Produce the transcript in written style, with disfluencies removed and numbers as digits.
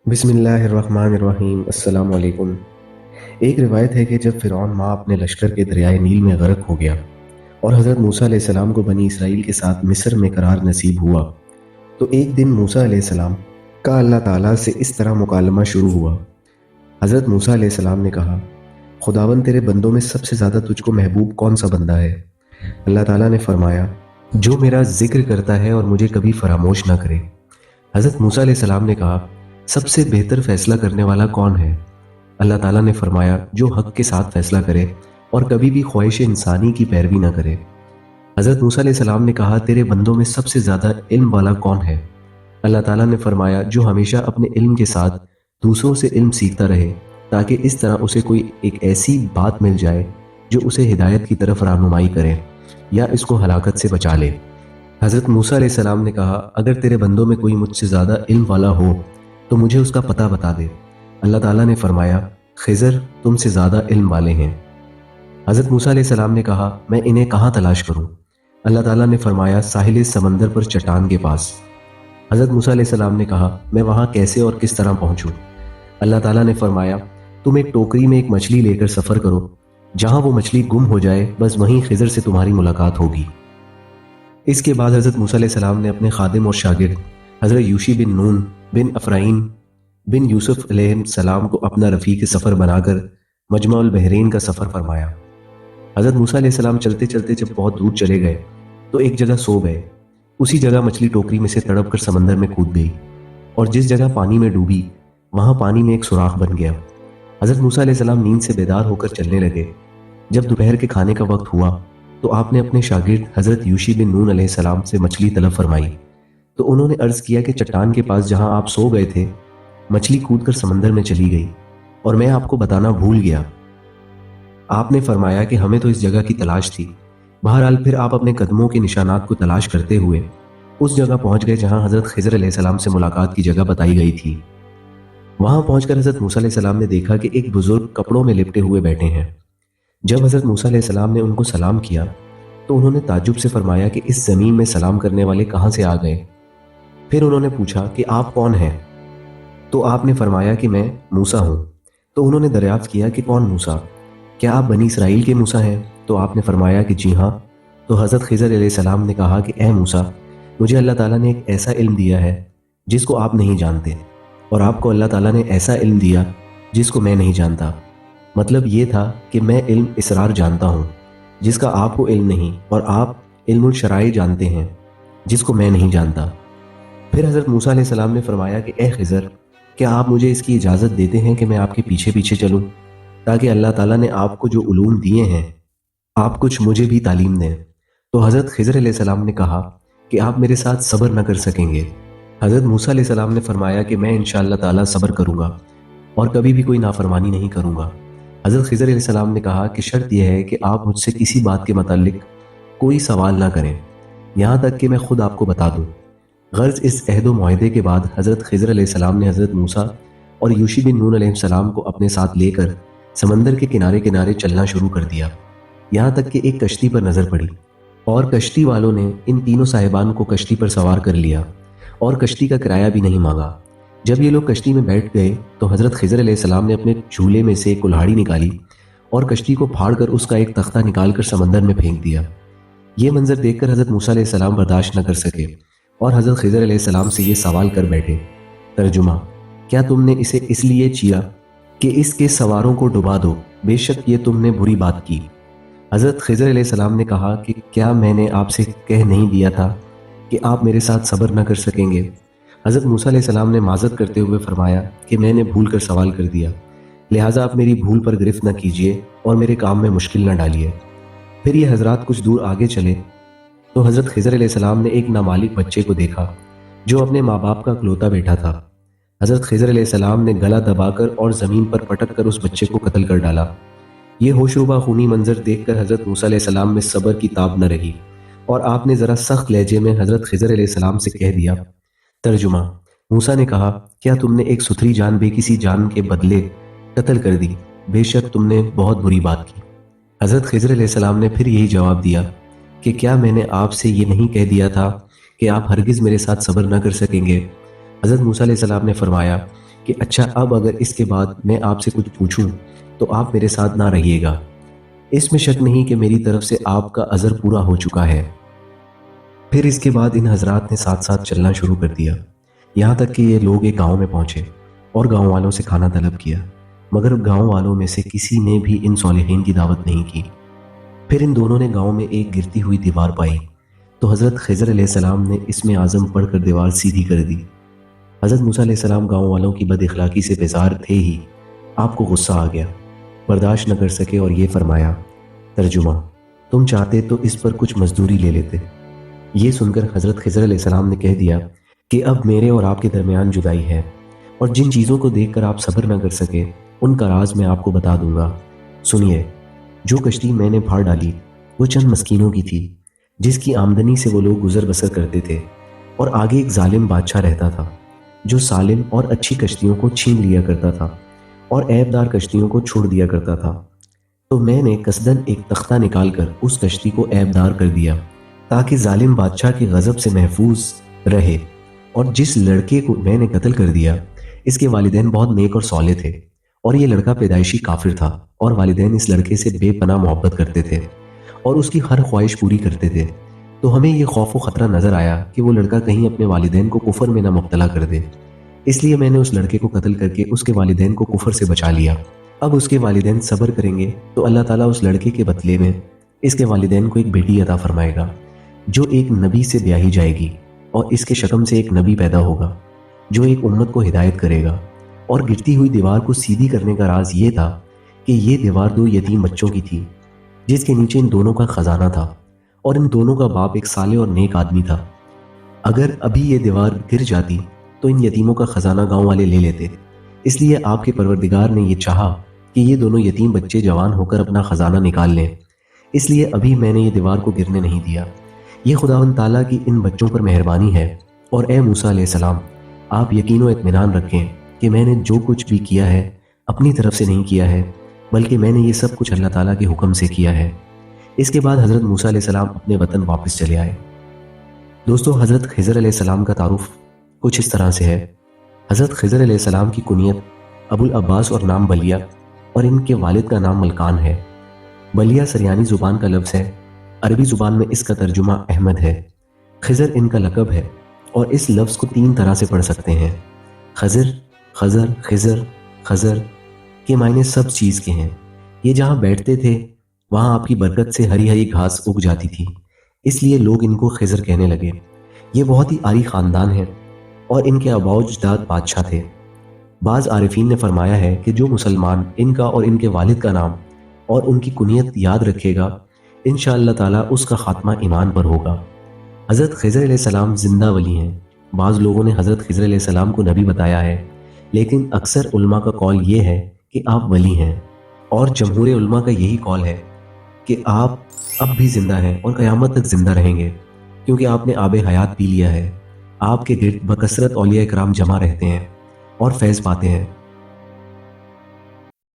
بسم اللہ الرحمن الرحیم۔ السلام علیکم۔ ایک روایت ہے کہ جب فرعون ماں اپنے لشکر کے دریائے نیل میں غرق ہو گیا اور حضرت موسیٰ علیہ السلام کو بنی اسرائیل کے ساتھ مصر میں قرار نصیب ہوا، تو ایک دن موسیٰ علیہ السلام کا اللہ تعالیٰ سے اس طرح مکالمہ شروع ہوا۔ حضرت موسیٰ علیہ السلام نے کہا، خداوند تیرے بندوں میں سب سے زیادہ تجھ کو محبوب کون سا بندہ ہے؟ اللہ تعالیٰ نے فرمایا، جو میرا ذکر کرتا ہے اور مجھے کبھی فراموش نہ کرے۔ حضرت موسیٰ علیہ السلام نے کہا، سب سے بہتر فیصلہ کرنے والا کون ہے؟ اللہ تعالیٰ نے فرمایا، جو حق کے ساتھ فیصلہ کرے اور کبھی بھی خواہش انسانی کی پیروی نہ کرے۔ حضرت موسیٰ علیہ السلام نے کہا، تیرے بندوں میں سب سے زیادہ علم والا کون ہے؟ اللہ تعالیٰ نے فرمایا، جو ہمیشہ اپنے علم کے ساتھ دوسروں سے علم سیکھتا رہے تاکہ اس طرح اسے کوئی ایک ایسی بات مل جائے جو اسے ہدایت کی طرف رہنمائی کرے یا اس کو ہلاکت سے بچا لے۔ حضرت موسیٰ علیہ السلام نے کہا، اگر تیرے بندوں میں کوئی مجھ سے زیادہ علم والا ہو تو مجھے اس کا پتہ بتا دے۔ اللہ تعالیٰ نے فرمایا، خضر تم سے زیادہ علم والے ہیں۔ حضرت موسیٰ علیہ السلام نے کہا، میں انہیں کہاں تلاش کروں؟ اللہ تعالیٰ نے فرمایا، ساحل سمندر پر چٹان کے پاس۔ حضرت موسیٰ علیہ السلام نے کہا، میں وہاں کیسے اور کس طرح پہنچوں؟ اللہ تعالیٰ نے فرمایا، تم ایک ٹوکری میں ایک مچھلی لے کر سفر کرو، جہاں وہ مچھلی گم ہو جائے بس وہیں خضر سے تمہاری ملاقات ہوگی۔ اس کے بعد حضرت موسیٰ علیہ السلام نے اپنے خادم اور شاگرد حضرت یوشی بن نون بن افرائیم بن یوسف علیہ السلام کو اپنا رفیق سفر بنا کر مجمع البحرین کا سفر فرمایا۔ حضرت موسیٰ علیہ السلام چلتے چلتے جب بہت دور چلے گئے تو ایک جگہ سو گئے۔ اسی جگہ مچھلی ٹوکری میں سے تڑپ کر سمندر میں کود گئی اور جس جگہ پانی میں ڈوبی وہاں پانی میں ایک سوراخ بن گیا۔ حضرت موسیٰ علیہ السلام نیند سے بیدار ہو کر چلنے لگے۔ جب دوپہر کے کھانے کا وقت ہوا تو آپ نے اپنے شاگرد حضرت یوشی بن نون علیہ السلام سے مچھلی طلب فرمائی، تو انہوں نے عرض کیا کہ چٹان کے پاس جہاں آپ سو گئے تھے مچھلی کود کر سمندر میں چلی گئی اور میں آپ کو بتانا بھول گیا۔ آپ نے فرمایا کہ ہمیں تو اس جگہ کی تلاش تھی۔ بہرحال پھر آپ اپنے قدموں کے نشانات کو تلاش کرتے ہوئے اس جگہ پہنچ گئے جہاں حضرت خضر علیہ السلام سے ملاقات کی جگہ بتائی گئی تھی۔ وہاں پہنچ کر حضرت موسیٰ علیہ السلام نے دیکھا کہ ایک بزرگ کپڑوں میں لپٹے ہوئے بیٹھے ہیں۔ جب حضرت موسیٰ علیہ السلام نے ان کو سلام کیا تو انہوں نے تعجب سے فرمایا کہ اس زمین میں سلام کرنے والے کہاں سے آ گئے؟ پھر انہوں نے پوچھا کہ آپ کون ہیں؟ تو آپ نے فرمایا کہ میں موسیٰ ہوں۔ تو انہوں نے دریافت کیا کہ کون موسیٰ؟ کیا آپ بنی اسرائیل کے موسیٰ ہیں؟ تو آپ نے فرمایا کہ جی ہاں۔ تو حضرت خضر علیہ السلام نے کہا کہ اے موسیٰ، مجھے اللہ تعالیٰ نے ایک ایسا علم دیا ہے جس کو آپ نہیں جانتے، اور آپ کو اللہ تعالیٰ نے ایسا علم دیا جس کو میں نہیں جانتا۔ مطلب یہ تھا کہ میں علم اسرار جانتا ہوں جس کا آپ کو علم نہیں، اور آپ علم الشرائع جانتے ہیں جس کو میں نہیں جانتا۔ پھر حضرت موسیٰ علیہ السلام نے فرمایا کہ اے خضر، کیا آپ مجھے اس کی اجازت دیتے ہیں کہ میں آپ کے پیچھے پیچھے چلوں تاکہ اللہ تعالیٰ نے آپ کو جو علوم دیے ہیں آپ کچھ مجھے بھی تعلیم دیں؟ تو حضرت خضر علیہ السلام نے کہا کہ آپ میرے ساتھ صبر نہ کر سکیں گے۔ حضرت موسیٰ علیہ السلام نے فرمایا کہ میں انشاءاللہ تعالیٰ صبر کروں گا اور کبھی بھی کوئی نافرمانی نہیں کروں گا۔ حضرت خضر علیہ السلام نے کہا کہ شرط یہ ہے کہ آپ مجھ سے کسی بات کے متعلق کوئی سوال نہ کریں یہاں تک کہ میں خود آپ کو بتا دوں۔ غرض اس عہد و معاہدے کے بعد حضرت خضر علیہ السلام نے حضرت موسیٰ اور یوشی بن نون علیہ السلام کو اپنے ساتھ لے کر سمندر کے کنارے کنارے چلنا شروع کر دیا، یہاں تک کہ ایک کشتی پر نظر پڑی اور کشتی والوں نے ان تینوں صاحبان کو کشتی پر سوار کر لیا اور کشتی کا کرایہ بھی نہیں مانگا۔ جب یہ لوگ کشتی میں بیٹھ گئے تو حضرت خضر علیہ السلام نے اپنے جھولے میں سے ایک کلہاڑی نکالی اور کشتی کو پھاڑ کر اس کا ایک تختہ نکال کر سمندر میں پھینک دیا۔ یہ منظر دیکھ کر حضرت موسیٰ علیہ السلام برداشت نہ کر سکے اور حضرت خضر علیہ السلام سے یہ سوال کر بیٹھے، ترجمہ: کیا تم نے اسے اس لیے چیا کہ اس کے سواروں کو ڈبا دو؟ بے شک یہ تم نے بری بات کی۔ حضرت خضر علیہ السلام نے کہا کہ کیا میں نے آپ سے کہہ نہیں دیا تھا کہ آپ میرے ساتھ صبر نہ کر سکیں گے؟ حضرت موسیٰ علیہ السلام نے معذرت کرتے ہوئے فرمایا کہ میں نے بھول کر سوال کر دیا، لہٰذا آپ میری بھول پر گرفت نہ کیجیے اور میرے کام میں مشکل نہ ڈالیے۔ پھر یہ حضرات کچھ دور آگے چلے تو حضرت خضر علیہ السلام نے ایک نامالک بچے کو دیکھا جو اپنے ماں باپ کا اکلوتا بیٹا تھا۔ حضرت خضر علیہ السلام نے گلا دبا کر اور زمین پر پٹک کر اس بچے کو قتل کر ڈالا۔ یہ ہوشربا خونی منظر دیکھ کر حضرت موسیٰ علیہ السلام میں صبر کی تاب نہ رہی اور آپ نے ذرا سخت لہجے میں حضرت خضر علیہ السلام سے کہہ دیا، ترجمہ: موسیٰ نے کہا، کیا تم نے ایک ستھری جان بے کسی جان کے بدلے قتل کر دی؟ بے شک تم نے بہت بری بات کی۔ حضرت خضر علیہ السلام نے پھر یہی جواب دیا کہ کیا میں نے آپ سے یہ نہیں کہہ دیا تھا کہ آپ ہرگز میرے ساتھ صبر نہ کر سکیں گے؟ حضرت موسیٰ علیہ السلام نے فرمایا کہ اچھا اب اگر اس کے بعد میں آپ سے کچھ پوچھوں تو آپ میرے ساتھ نہ رہیے گا، اس میں شک نہیں کہ میری طرف سے آپ کا عذر پورا ہو چکا ہے۔ پھر اس کے بعد ان حضرات نے ساتھ ساتھ چلنا شروع کر دیا، یہاں تک کہ یہ لوگ ایک گاؤں میں پہنچے اور گاؤں والوں سے کھانا طلب کیا، مگر گاؤں والوں میں سے کسی نے بھی ان صالحین کی دعوت نہیں کی۔ پھر ان دونوں نے گاؤں میں ایک گرتی ہوئی دیوار پائی تو حضرت خضر علیہ السلام نے اسم اعظم پڑھ کر دیوار سیدھی کر دی۔ حضرت موسیٰ علیہ السلام گاؤں والوں کی بد اخلاقی سے بیزار تھے ہی، آپ کو غصہ آ گیا، برداشت نہ کر سکے اور یہ فرمایا، ترجمہ: تم چاہتے تو اس پر کچھ مزدوری لے لیتے۔ یہ سن کر حضرت خضر علیہ السلام نے کہہ دیا کہ اب میرے اور آپ کے درمیان جدائی ہے، اور جن چیزوں کو دیکھ کر آپ صبر نہ کر سکے ان کا راز میں آپ کو بتا دوں گا۔ سنیے، جو کشتی میں نے پھاڑ ڈالی وہ چند مسکینوں کی تھی، جس کی آمدنی سے وہ لوگ گزر بسر کرتے تھے، اور آگے ایک ظالم بادشاہ رہتا تھا جو سالم اور اچھی کشتیوں کو چھین لیا کرتا تھا اور عیبدار کشتیوں کو چھوڑ دیا کرتا تھا۔ تو میں نے قصداً ایک تختہ نکال کر اس کشتی کو عیبدار کر دیا تاکہ ظالم بادشاہ کے غضب سے محفوظ رہے، اور جس لڑکے کو میں نے قتل کر دیا اس کے والدین بہت نیک اور صالح تھے، اور یہ لڑکا پیدائشی کافر تھا، اور والدین اس لڑکے سے بے پناہ محبت کرتے تھے اور اس کی ہر خواہش پوری کرتے تھے۔ تو ہمیں یہ خوف و خطرہ نظر آیا کہ وہ لڑکا کہیں اپنے والدین کو کفر میں نہ مبتلا کر دے، اس لیے میں نے اس لڑکے کو قتل کر کے اس کے والدین کو کفر سے بچا لیا۔ اب اس کے والدین صبر کریں گے تو اللہ تعالیٰ اس لڑکے کے بدلے میں اس کے والدین کو ایک بیٹی عطا فرمائے گا جو ایک نبی سے بیاہی جائے گی، اور اس کے شکم سے ایک نبی پیدا ہوگا جو ایک امت کو ہدایت کرے گا۔ اور گرتی ہوئی دیوار کو سیدھی کرنے کا راز یہ تھا کہ یہ دیوار دو یتیم بچوں کی تھی جس کے نیچے ان دونوں کا خزانہ تھا، اور ان دونوں کا باپ ایک صالح اور نیک آدمی تھا۔ اگر ابھی یہ دیوار گر جاتی تو ان یتیموں کا خزانہ گاؤں والے لے لیتے، اس لیے آپ کے پروردگار نے یہ چاہا کہ یہ دونوں یتیم بچے جوان ہو کر اپنا خزانہ نکال لیں، اس لیے ابھی میں نے یہ دیوار کو گرنے نہیں دیا۔ یہ خداوند تعالیٰ کی ان بچوں پر مہربانی ہے، اور اے موسیٰ علیہ السلام، آپ یقین و اطمینان رکھیں کہ میں نے جو کچھ بھی کیا ہے اپنی طرف سے نہیں کیا ہے، بلکہ میں نے یہ سب کچھ اللہ تعالیٰ کے حکم سے کیا ہے۔ اس کے بعد حضرت موسیٰ علیہ السلام اپنے وطن واپس چلے آئے۔ دوستو، حضرت خضر علیہ السلام کا تعارف کچھ اس طرح سے ہے۔ حضرت خضر علیہ السلام کی کنیت ابو العباس اور نام بلیہ، اور ان کے والد کا نام ملکان ہے۔ بلیہ سریانی زبان کا لفظ ہے، عربی زبان میں اس کا ترجمہ احمد ہے۔ خضر ان کا لقب ہے، اور اس لفظ کو 3 طرح سے پڑھ سکتے ہیں: خضر، خضر، خضر، خضر کے معنی سب چیز کے ہیں۔ یہ جہاں بیٹھتے تھے وہاں آپ کی برکت سے ہری ہری گھاس اگ جاتی تھی، اس لیے لوگ ان کو خضر کہنے لگے۔ یہ بہت ہی عالی خاندان ہے، اور ان کے آباء و اجداد بادشاہ تھے۔ بعض عارفین نے فرمایا ہے کہ جو مسلمان ان کا اور ان کے والد کا نام اور ان کی کنیت یاد رکھے گا، انشاءاللہ تعالیٰ اس کا خاتمہ ایمان پر ہوگا۔ حضرت خضر علیہ السلام زندہ ولی ہیں۔ بعض لوگوں نے حضرت خضر علیہ السلام کو نبی بتایا ہے، لیکن اکثر علماء کا قول یہ ہے کہ آپ ولی ہیں، اور جمہور علماء کا یہی قول ہے کہ آپ اب بھی زندہ ہیں اور قیامت تک زندہ رہیں گے، کیونکہ آپ نے آب حیات پی لیا ہے۔ آپ کے گرد بکثرت اولیاء اکرام جمع رہتے ہیں اور فیض پاتے ہیں۔